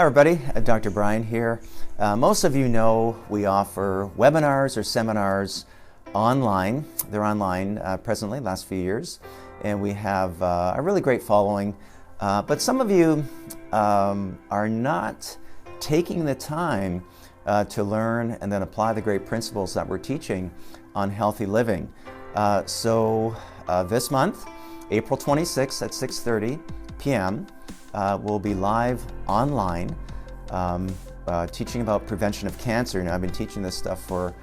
Hi everybody, Dr. Brian here. Most of you know we offer webinars or seminars online. They're online presently, last few years, and we have a really great following. But some of you are not taking the time to learn and then apply the great principles that we're teaching on healthy living. So this month, April 26th at 6:30 p.m., we'll be live online teaching about prevention of cancer. Now, I've been teaching this stuff for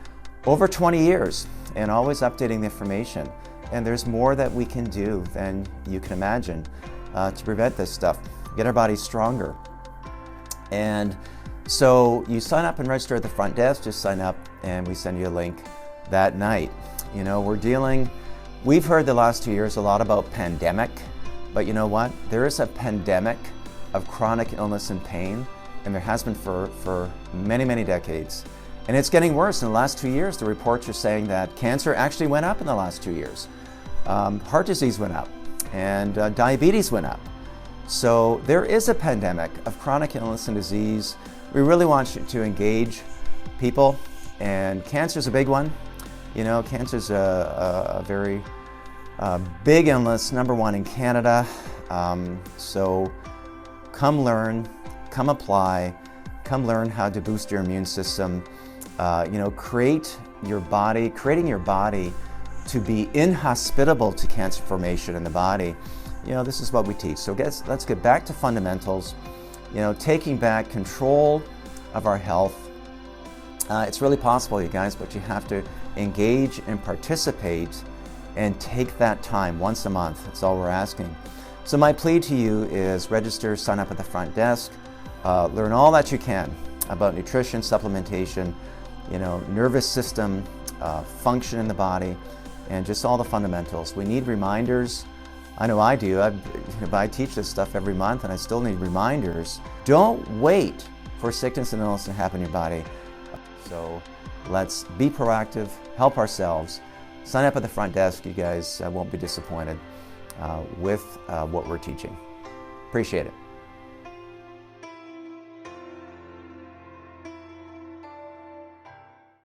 over 20 years and always updating the information. And there's more that we can do than you can imagine to prevent this stuff, get our bodies stronger. And so you sign up and register at the front desk, just sign up and we send you a link that night. You know, we've heard the last 2 years a lot about pandemic. But you know what? There is a pandemic of chronic illness and pain, and there has been for many, many decades. And it's getting worse. In the last 2 years, the reports are saying that cancer actually went up in the last 2 years. Heart disease went up, and diabetes went up. So there is a pandemic of chronic illness and disease. We really want you to engage people, and cancer is a big one. You know, cancer is a very big illness, #1 in Canada. So come learn, come apply, come learn how to boost your immune system. Creating your body to be inhospitable to cancer formation in the body. You know, this is what we teach. So let's get back to fundamentals, taking back control of our health. It's really possible, you guys, but you have to engage and participate and take that time once a month. That's all we're asking. So my plea to you is register, sign up at the front desk, learn all that you can about nutrition, supplementation, nervous system, function in the body, and just all the fundamentals. We need reminders. I know I do. I teach this stuff every month and I still need reminders. Don't wait for sickness and illness to happen in your body. So let's be proactive, help ourselves. Sign up at the front desk. You guys won't be disappointed with what we're teaching. Appreciate it.